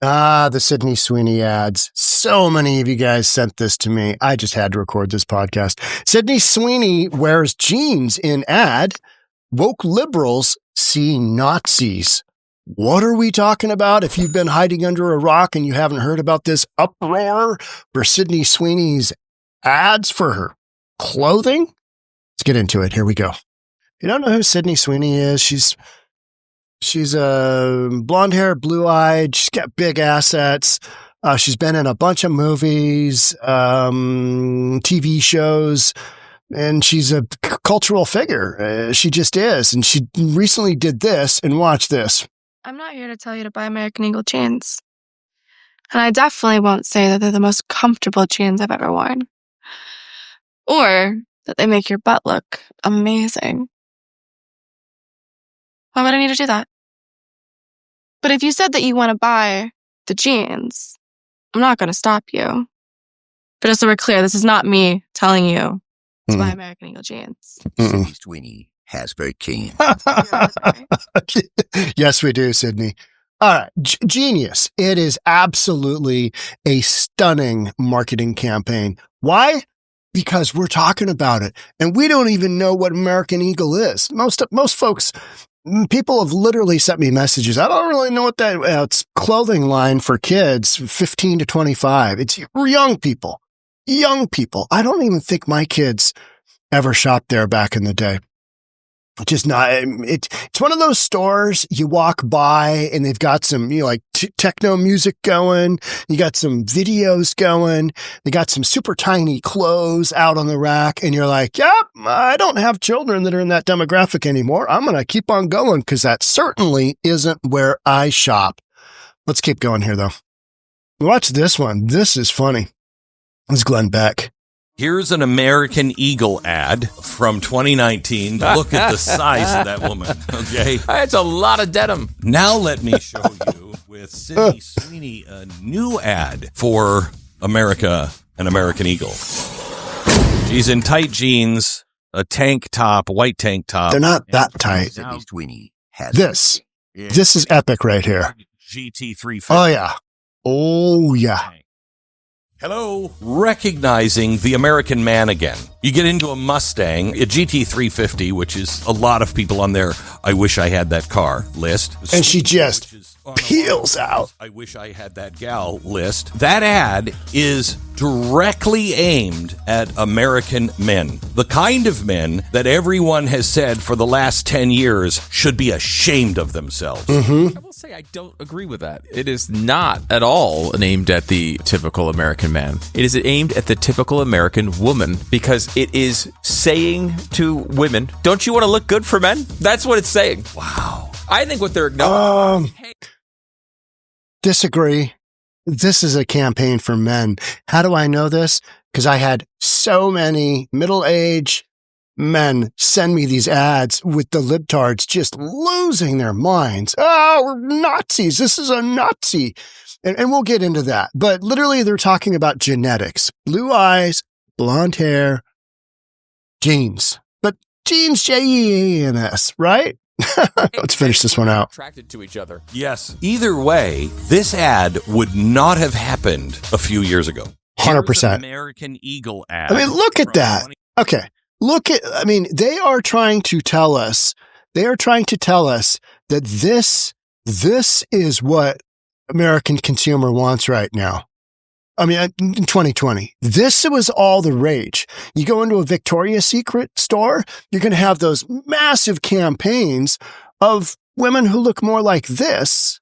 The Sydney Sweeney ads. So many of you guys sent this to me. I just had to record this podcast. Sydney Sweeney wears jeans in ad. Woke liberals see Nazis. What are we talking about? If you've been hiding under a rock and you haven't heard about this uproar for Sydney Sweeney's ads for her clothing, let's get into it. Here we go. If you don't know who Sydney Sweeney is, she's a blonde hair, blue eyed. She's got big assets. She's been in a bunch of movies, TV shows, and she's a cultural figure. She just is. And she recently did this, and watch this. I'm not here to tell you to buy American Eagle jeans. And I definitely won't say that they're the most comfortable jeans I've ever worn. Or that they make your butt look amazing. Why would I need to do that? But if you said that you want to buy the jeans, I'm not going to stop you. But just so we're clear, this is not me telling you to buy American Eagle jeans. Sydney Sweeney has very keen. Yes, we do, Sydney. All right. Genius. It is absolutely a stunning marketing campaign. Why? Because we're talking about it and we don't even know what American Eagle is. Most folks, people have literally sent me messages. I don't really know what that it's clothing line for kids 15 to 25. It's young people. I don't even think my kids ever shopped there back in the day. Just not, it's one of those stores you walk by and they've got some, like techno music going. You got some videos going. They got some super tiny clothes out on the rack. And you're like, yep, I don't have children that are in that demographic anymore. I'm going to keep on going because that certainly isn't where I shop. Let's keep going here though. Watch this one. This is funny. This is Glenn Beck. Here's an American Eagle ad from 2019. Look at the size of that woman, okay? That's a lot of denim. Now let me show you with Sydney Sweeney a new ad for America and American Eagle. She's in tight jeans, a tank top, white tank top. They're not that tight. Sydney Sweeney has This is epic right here. GT350. Oh, yeah. Hello. Recognizing the American man again. You get into a Mustang, a GT350, which is a lot of people on their I wish I had that car list. And she just peels out. I wish I had that gal list. That ad is directly aimed at American men. The kind of men that everyone has said for the last 10 years should be ashamed of themselves. Mm-hmm. I will say I don't agree with that. It is not at all aimed at the typical American man. It is aimed at the typical American woman because it is saying to women, don't you want to look good for men? That's what it's saying. Wow. I think what they're acknowledging. Disagree. This is a campaign for men. How do I know this? Because I had so many middle-aged men send me these ads with the libtards just losing their minds. Oh, we're Nazis. This is a Nazi. And we'll get into that. But literally, they're talking about genetics. Blue eyes, blonde hair, jeans. But jeans, J-E-A-N-S, right? Let's finish this one out. Attracted to each other. Yes. Either way, this ad would not have happened a few years ago. 100%. American Eagle ad. I mean, look at that. Okay. They are trying to tell us that this is what American consumer wants right now. I mean, in 2020, this was all the rage. You go into a Victoria's Secret store, you're going to have those massive campaigns of women who look more like this.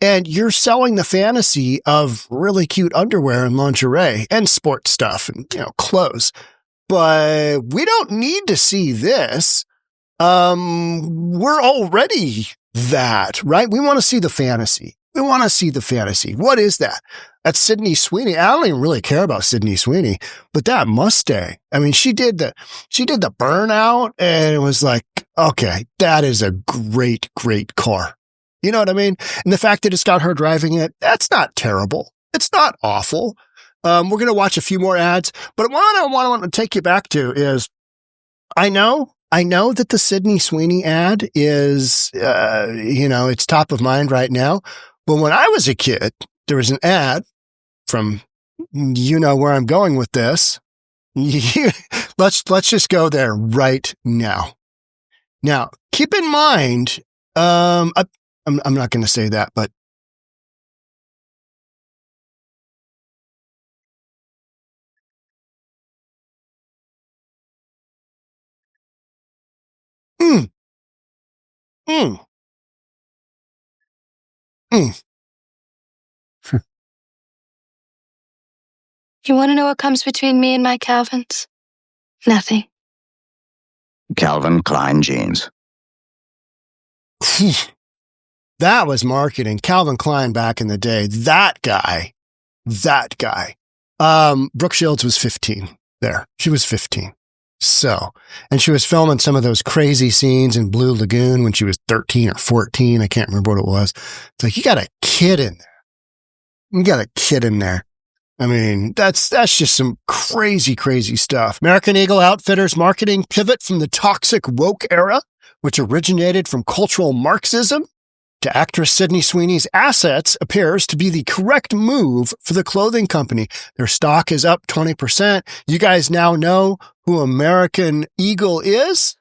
And you're selling the fantasy of really cute underwear and lingerie and sports stuff and, clothes. But we don't need to see this. We're already that, right? We want to see the fantasy. What is that? That's Sydney Sweeney. I don't even really care about Sydney Sweeney, but that Mustang, I mean, she did the burnout and it was like, okay, that is a great, great car. You know what I mean? And the fact that it's got her driving it, that's not terrible. It's not awful. We're going to watch a few more ads, but what I want to take you back to is I know that the Sydney Sweeney ad is, it's top of mind right now. But when I was a kid, there was an ad from, you know where I'm going with this. Let's just go there right now. Now, keep in mind, I'm not going to say that, but mm, mm, mm. You want to know what comes between me and my Calvins? Nothing. Calvin Klein jeans. That was marketing. Calvin Klein back in the day. That guy. Brooke Shields was 15 there. She was 15. So, and she was filming some of those crazy scenes in Blue Lagoon when she was 13 or 14. I can't remember what it was. It's like, you got a kid in there. I mean, that's just some crazy, crazy stuff. American Eagle Outfitters marketing pivot from the toxic woke era, which originated from cultural Marxism, to actress Sydney Sweeney's assets appears to be the correct move for the clothing company. Their stock is up 20%. You guys now know who American Eagle is?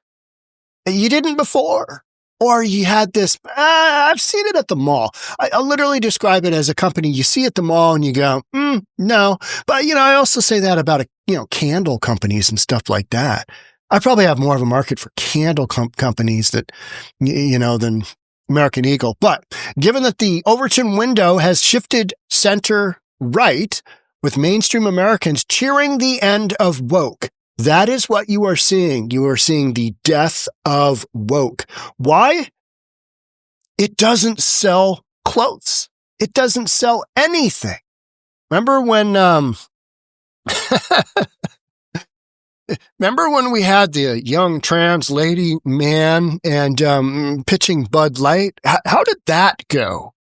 You didn't before. Or you had this, I've seen it at the mall. I literally describe it as a company you see at the mall and you go, no. But, I also say that about, candle companies and stuff like that. I probably have more of a market for candle companies that, than American Eagle. But given that the Overton window has shifted center right, with mainstream Americans cheering the end of woke, that is what you are seeing. You are seeing the death of woke. Why? It doesn't sell clothes. It doesn't sell anything. Remember when we had the young trans lady man and pitching Bud Light? How did that go?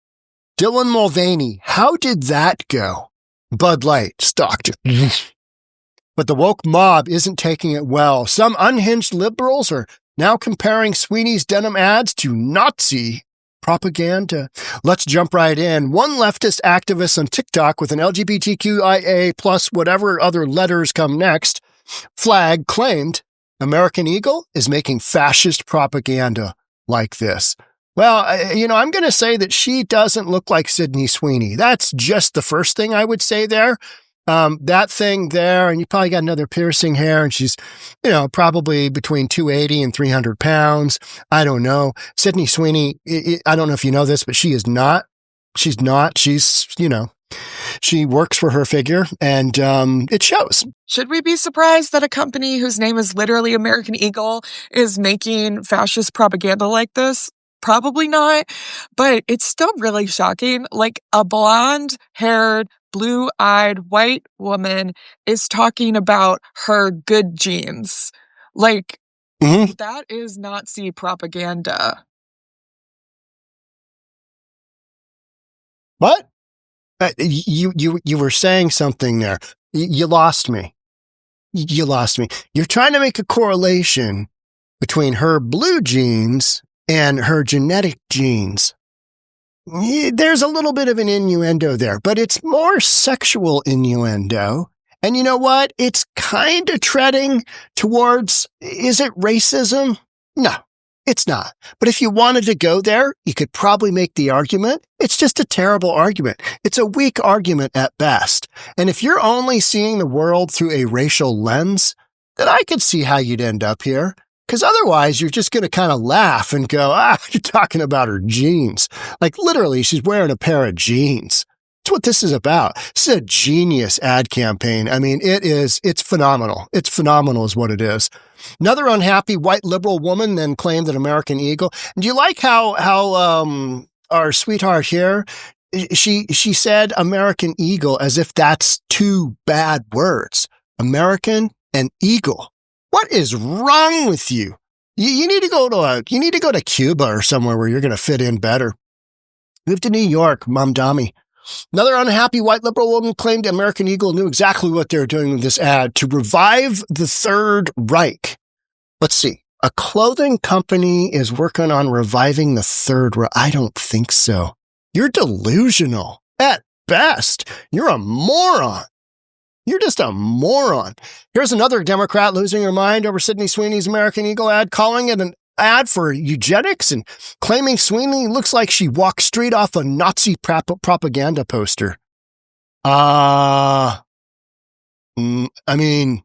Dylan Mulvaney, how did that go? Bud Light stocked it. But the woke mob isn't taking it well. Some unhinged liberals are now comparing Sweeney's denim ads to Nazi propaganda. Let's jump right in. One leftist activist on TikTok with an LGBTQIA plus whatever other letters come next flag claimed American Eagle is making fascist propaganda like this. Well, I'm going to say that she doesn't look like Sydney Sweeney. That's just the first thing I would say there. That thing there, and you probably got another piercing hair, and she's, probably between 280 and 300 pounds. I don't know. Sydney Sweeney, I don't know if you know this, but she is not. She's not. She's, she works for her figure, and it shows. Should we be surprised that a company whose name is literally American Eagle is making fascist propaganda like this? Probably not, but it's still really shocking. Like, a blonde-haired, blue-eyed white woman is talking about her good genes. Like, that is Nazi propaganda. What? You were saying something there. You lost me. You're trying to make a correlation between her blue genes and her genetic genes. There's a little bit of an innuendo there, but it's more sexual innuendo. And you know what? It's kind of treading towards, is it racism? No, it's not. But if you wanted to go there, you could probably make the argument. It's just a terrible argument. It's a weak argument at best. And if you're only seeing the world through a racial lens, then I could see how you'd end up here. Because otherwise, you're just going to kind of laugh and go, you're talking about her jeans. Like, literally, she's wearing a pair of jeans. That's what this is about. This is a genius ad campaign. I mean, it's phenomenal. It's phenomenal is what it is. Another unhappy white liberal woman then claimed that American Eagle. Do you like how our sweetheart here, she said American Eagle as if that's two bad words. American and Eagle. What is wrong with you? You need to go to Cuba or somewhere where you're going to fit in better. Move to New York, Mom Dami. Another unhappy white liberal woman claimed American Eagle knew exactly what they were doing with this ad to revive the Third Reich. Let's see. A clothing company is working on reviving the Third Reich. I don't think so. You're delusional. best. You're a moron. You're just a moron. Here's another Democrat losing her mind over Sydney Sweeney's American Eagle ad, calling it an ad for eugenics and claiming Sweeney looks like she walked straight off a Nazi propaganda poster. I mean,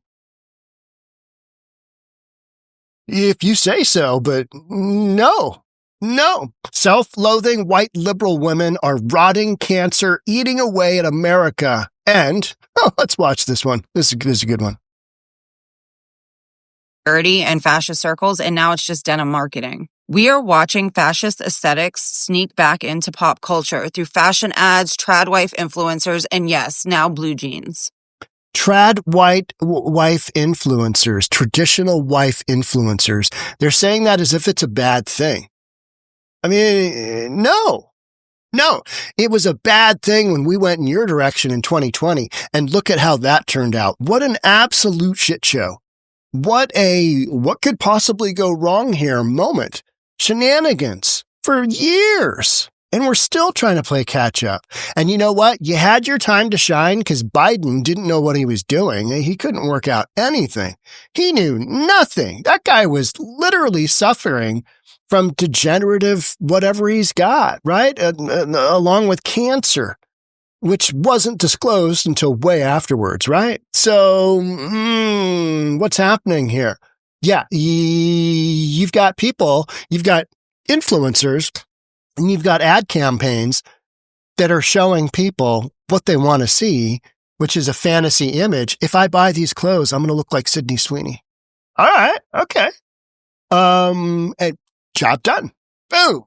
if you say so, but no. Self-loathing white liberal women are rotting cancer, eating away at America. And, let's watch this one. This is a good one. Dirty and fascist circles, and now it's just denim marketing. We are watching fascist aesthetics sneak back into pop culture through fashion ads, trad wife influencers, and yes, now blue jeans. Trad wife influencers, traditional wife influencers. They're saying that as if it's a bad thing. I mean, no. It was a bad thing when we went in your direction in 2020, and look at how that turned out. What an absolute shit show. What could possibly go wrong here moment. Shenanigans for years. And we're still trying to play catch up. And you know what? You had your time to shine because Biden didn't know what he was doing. He couldn't work out anything. He knew nothing. That guy was literally suffering from degenerative whatever he's got, right? Along with cancer, which wasn't disclosed until way afterwards, right? So, what's happening here? Yeah, you've got people, you've got influencers, and you've got ad campaigns that are showing people what they want to see, which is a fantasy image. If I buy these clothes, I'm going to look like Sydney Sweeney. All right, okay. And job done. Boom.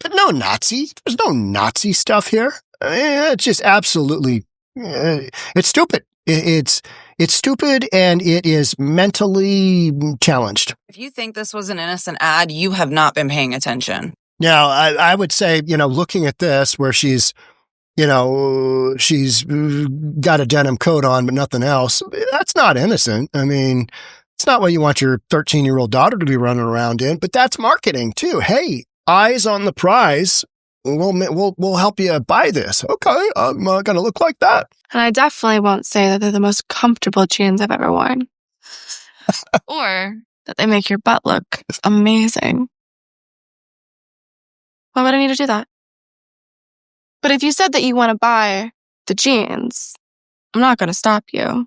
But no Nazi. There's no Nazi stuff here. I mean, it's just absolutely, it's stupid. It's stupid, and it is mentally challenged. If you think this was an innocent ad, you have not been paying attention. Now, I would say, looking at this where she's got a denim coat on, but nothing else, that's not innocent. I mean, it's not what you want your 13-year-old daughter to be running around in, but that's marketing too. Hey, eyes on the prize. We'll help you buy this. Okay, I'm going to look like that. And I definitely won't say that they're the most comfortable jeans I've ever worn. Or that they make your butt look amazing. Why would I need to do that? But if you said that you want to buy the jeans, I'm not going to stop you.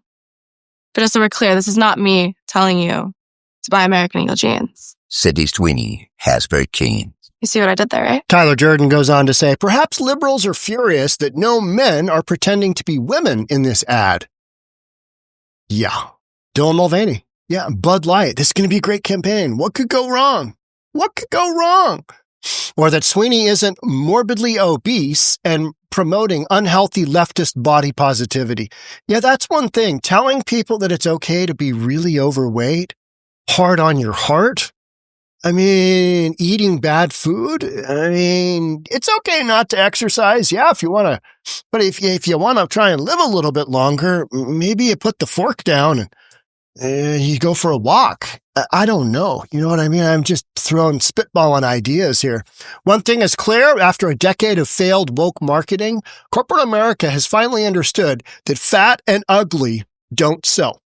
But just so we're clear, this is not me telling you to buy American Eagle jeans. Sydney Sweeney has very keen. You see what I did there, right? Tyler Durden goes on to say, perhaps liberals are furious that no men are pretending to be women in this ad. Yeah. Dylan Mulvaney. Yeah, Bud Light. This is going to be a great campaign. What could go wrong? Or that Sweeney isn't morbidly obese and promoting unhealthy leftist body positivity. Yeah, that's one thing. Telling people that it's okay to be really overweight, hard on your heart. I mean, eating bad food. I mean, it's okay not to exercise. Yeah, if you want to, but if you want to try and live a little bit longer, maybe you put the fork down and you go for a walk. I don't know. You know what I mean? I'm just spitballing ideas here. One thing is clear, after a decade of failed woke marketing, corporate America has finally understood that fat and ugly don't sell.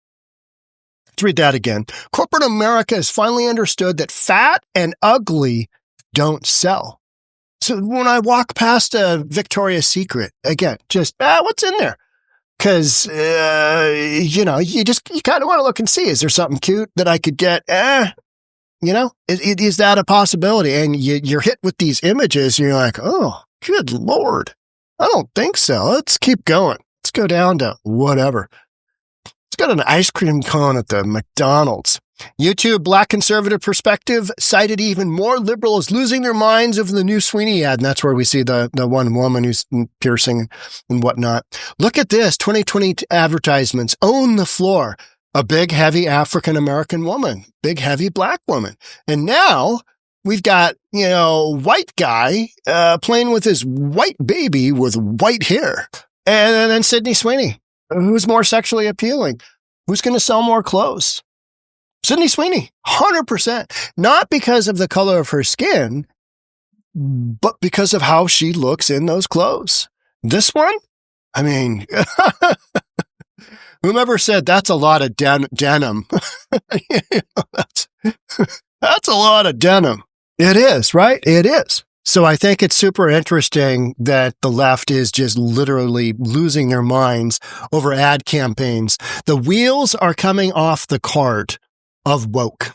Let's read that again. Corporate America has finally understood that fat and ugly don't sell. So when I walk past a Victoria's Secret, again, just, what's in there? Because, you kind of want to look and see, is there something cute that I could get? Is that a possibility? And you're hit with these images and you're like, oh, good Lord. I don't think so. Let's keep going. Let's go down to whatever. Let's go to an ice cream cone at the McDonald's. YouTube Black Conservative Perspective cited even more liberals losing their minds over the new Sweeney ad. And that's where we see the one woman who's piercing and whatnot. Look at this. 2020 advertisements. Own the floor. A big, heavy African-American woman. Big, heavy black woman. And now we've got, white guy playing with his white baby with white hair. And then Sydney Sweeney. Who's more sexually appealing? Who's going to sell more clothes? Sydney Sweeney, 100%. Not because of the color of her skin, but because of how she looks in those clothes. This one, I mean, whomever said that's a lot of denim? That's a lot of denim. It is, right? It is. So I think it's super interesting that the left is just literally losing their minds over ad campaigns. The wheels are coming off the cart of woke.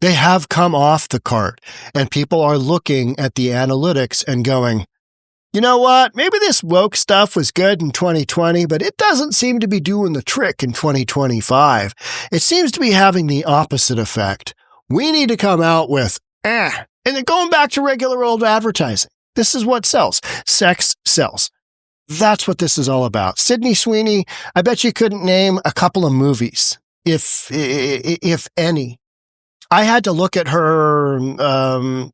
They have come off the cart, and people are looking at the analytics and going, you know what? Maybe this woke stuff was good in 2020, but it doesn't seem to be doing the trick in 2025. It seems to be having the opposite effect. We need to come out with, and then going back to regular old advertising. This is what sells. Sex sells. That's what this is all about. Sydney Sweeney, I bet you couldn't name a couple of movies, if any. I had to look at her, I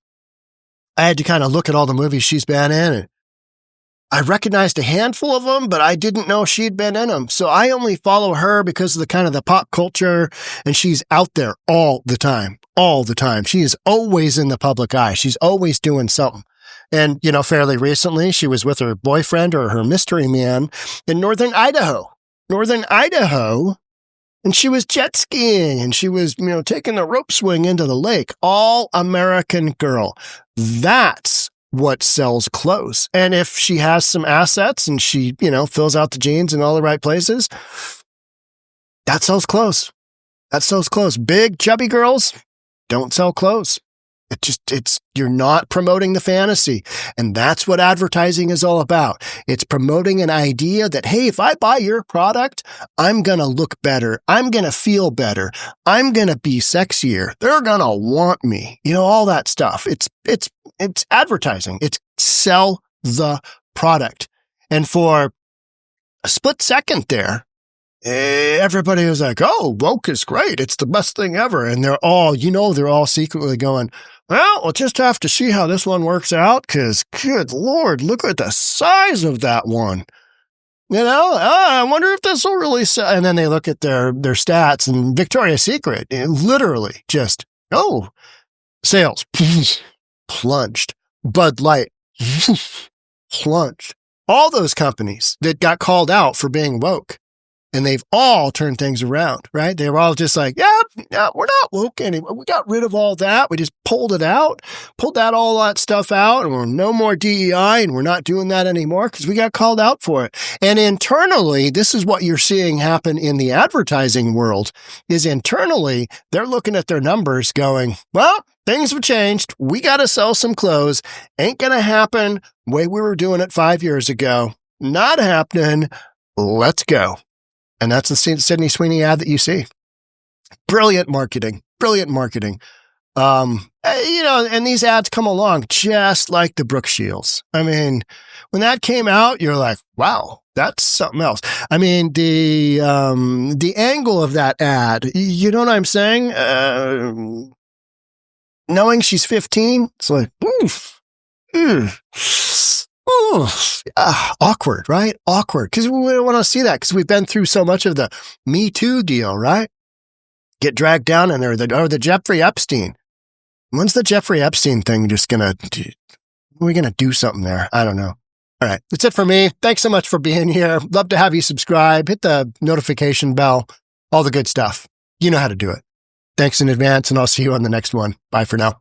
had to kind of look at all the movies she's been in, and I recognized a handful of them, but I didn't know she'd been in them. So I only follow her because of the kind of the pop culture, and she's out there all the time. All the time. She is always in the public eye. She's always doing something. And, fairly recently, she was with her boyfriend or her mystery man in northern Idaho. And she was jet skiing, and she was, taking the rope swing into the lake. All American girl. That's what sells clothes. And if she has some assets and she, fills out the jeans in all the right places, that sells clothes. That sells clothes. Big, chubby girls don't sell clothes. You're not promoting the fantasy. And that's what advertising is all about. It's promoting an idea that, hey, if I buy your product, I'm going to look better. I'm going to feel better. I'm going to be sexier. They're going to want me. All that stuff. It's advertising. It's sell the product. And for a split second there, everybody was like, oh, woke is great. It's the best thing ever. And they're all secretly going, well, we'll just have to see how this one works out, because good Lord, look at the size of that one. I wonder if this will really sell. And then they look at their stats, and Victoria's Secret, literally just, sales plunged. Bud Light plunged. All those companies that got called out for being woke. And they've all turned things around, right? They were all just like, yeah, we're not woke anymore. We got rid of all that. We just pulled all that stuff out, and we're no more DEI, and we're not doing that anymore because we got called out for it. And internally, this is what you're seeing happen in the advertising world, is internally, they're looking at their numbers going, well, things have changed. We got to sell some clothes. Ain't going to happen the way we were doing it 5 years ago. Not happening. Let's go. And that's the Sydney Sweeney ad that you see. Brilliant marketing. And these ads come along just like the Brooke Shields. I mean, when that came out, you're like, wow, that's something else. I mean, the angle of that ad, you know what I'm saying? Knowing she's 15, it's like, awkward, right? Awkward. Because we don't want to see that, because we've been through so much of the Me Too deal, right? Get dragged down in there, or the Jeffrey Epstein. When's the Jeffrey Epstein thing just are we going to do something there? I don't know. All right. That's it for me. Thanks so much for being here. Love to have you subscribe, hit the notification bell, all the good stuff. You know how to do it. Thanks in advance, and I'll see you on the next one. Bye for now.